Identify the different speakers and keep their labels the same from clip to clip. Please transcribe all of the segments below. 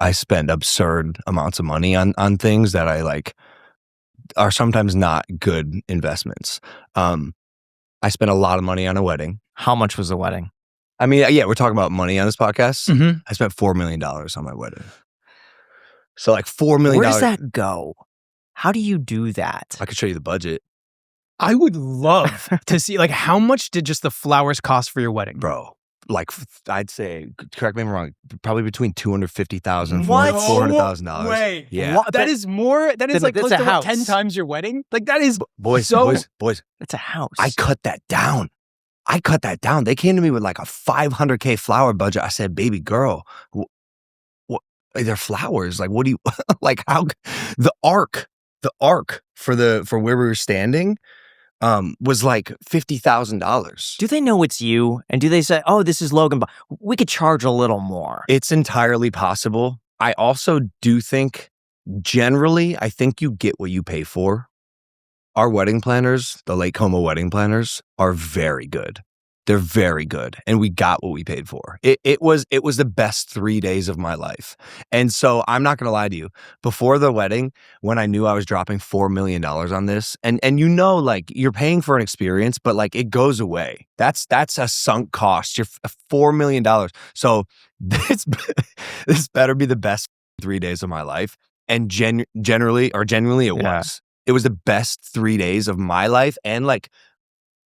Speaker 1: I spend absurd amounts of money on things that I like are sometimes not good investments. I spent a lot of money on a wedding.
Speaker 2: How much was the wedding?
Speaker 1: I mean, yeah, we're talking about money on this podcast.
Speaker 3: Mhm.
Speaker 1: I spent $4 million on my wedding. So like $4 million.
Speaker 2: Where does that go? How do you do that?
Speaker 1: I could show you the budget.
Speaker 3: I would love to see, like, how much did just the flowers cost for your wedding?
Speaker 1: Bro, like I'd say, correct me if I'm wrong, probably between $250,000
Speaker 2: What?
Speaker 1: $400,000.
Speaker 3: Wait.
Speaker 1: Yeah.
Speaker 3: What? That is more, that is like
Speaker 2: That's
Speaker 3: close
Speaker 2: a
Speaker 3: to what,
Speaker 2: house.
Speaker 3: 10 times your wedding? Like, that is
Speaker 1: Boys,
Speaker 3: so...
Speaker 1: boys.
Speaker 2: It's a house.
Speaker 1: I cut that down. They came to me with like a $500K flower budget. I said, baby girl, what? They're flowers. Like, what do you, like how, the arc for where we were standing was like $50,000.
Speaker 2: Do they know it's you? And do they say, oh, this is Logan, but we could charge a little more?
Speaker 1: It's entirely possible. I also do think, generally, I think you get what you pay for. Our wedding planners, the 𝗪𝗧𝗧𝗪 wedding planners, are very good. They're very good. And we got what we paid for. It was the best 3 days of my life. And so I'm not going to lie to you. Before the wedding, when I knew I was dropping $4 million on this, and you know, like, you're paying for an experience, but like it goes away. That's a sunk cost. You're $4 million. So this better be the best 3 days of my life. And genuinely it was. It was the best 3 days of my life. And like,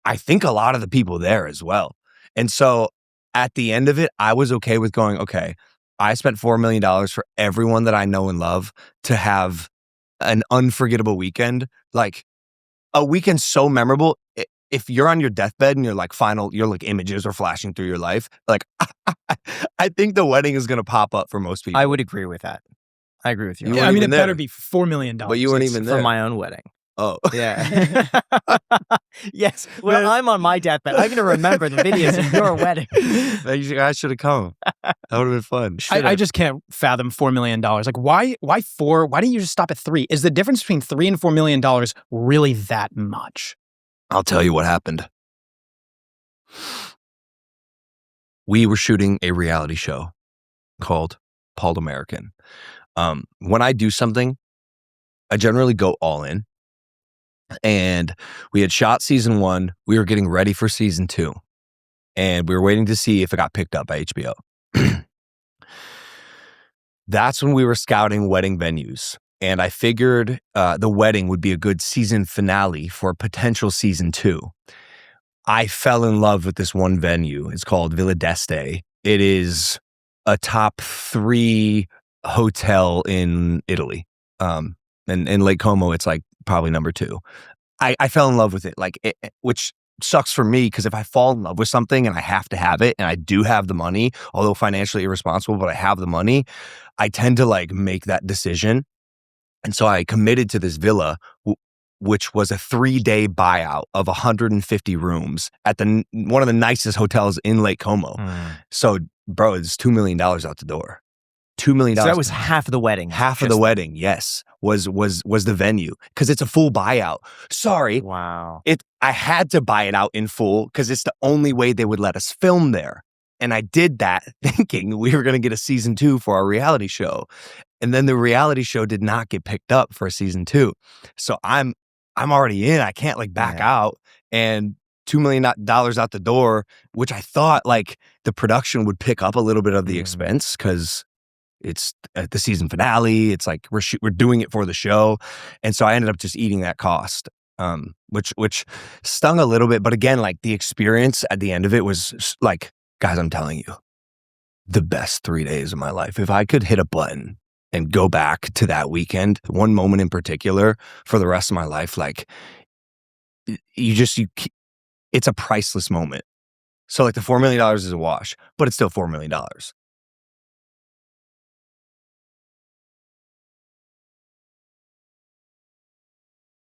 Speaker 1: I think a lot of the people there as well. And so at the end of it, I was okay with going, okay, I spent $4 million for everyone that I know and love to have an unforgettable weekend. Like a weekend so memorable. If you're on your deathbed and you're like images are flashing through your life, like I think the wedding is going to pop up for most people.
Speaker 2: I would agree with that. I agree with you.
Speaker 3: Yeah, I mean, it better be $4 million.
Speaker 1: But you weren't even there.
Speaker 2: For my own wedding.
Speaker 1: Oh.
Speaker 2: Yeah. Yes. When I'm on my deathbed, I'm going to remember the videos of your wedding.
Speaker 1: You guys should have come. That would have been fun.
Speaker 3: I just can't fathom $4 million. Like, why 4? Why didn't you just stop at 3? Is the difference between $3 and $4 million really that much?
Speaker 1: I'll tell you what happened. We were shooting a reality show called 𝗪𝗪𝗧𝗪𝗧𝗛. When I do something, I generally go all in. And we had shot season 1. We were getting ready for season 2. And we were waiting to see if it got picked up by HBO. That's when we were scouting wedding venues. And I figured the wedding would be a good season finale for a potential season 2. I fell in love with this one venue. It's called Villa d'Este. It is a top 3 hotel in Italy. And in Lake Como, it's like probably number 2. I fell in love with it, like which sucks for me because if I fall in love with something and I have to have it and I do have the money, although financially irresponsible, but I have the money, I tend to like make that decision. And so I committed to this villa, which was a 3-day buyout of 150 rooms at one of the nicest hotels in Lake Como. So, bro, it's $2 million out the door. $2 million.
Speaker 2: So that was half of the wedding.
Speaker 1: Half of the wedding, yes, was the venue because it's a full buyout. Sorry,
Speaker 2: wow.
Speaker 1: I had to buy it out in full because it's the only way they would let us film there, and I did that thinking we were going to get a season 2 for our reality show, and then the reality show did not get picked up for a season 2. So I'm already in. I can't like back out, and $2 million out the door, which I thought like the production would pick up a little bit of the expense because it's at the season finale. It's like we're doing it for the show. And so I ended up just eating that cost, which stung a little bit. But again, like the experience at the end of it was like, guys, I'm telling you, the best 3 days of my life. If I could hit a button and go back to that weekend, one moment in particular for the rest of my life, like it's a priceless moment. So like the $4 million is a wash, but it's still $4 million.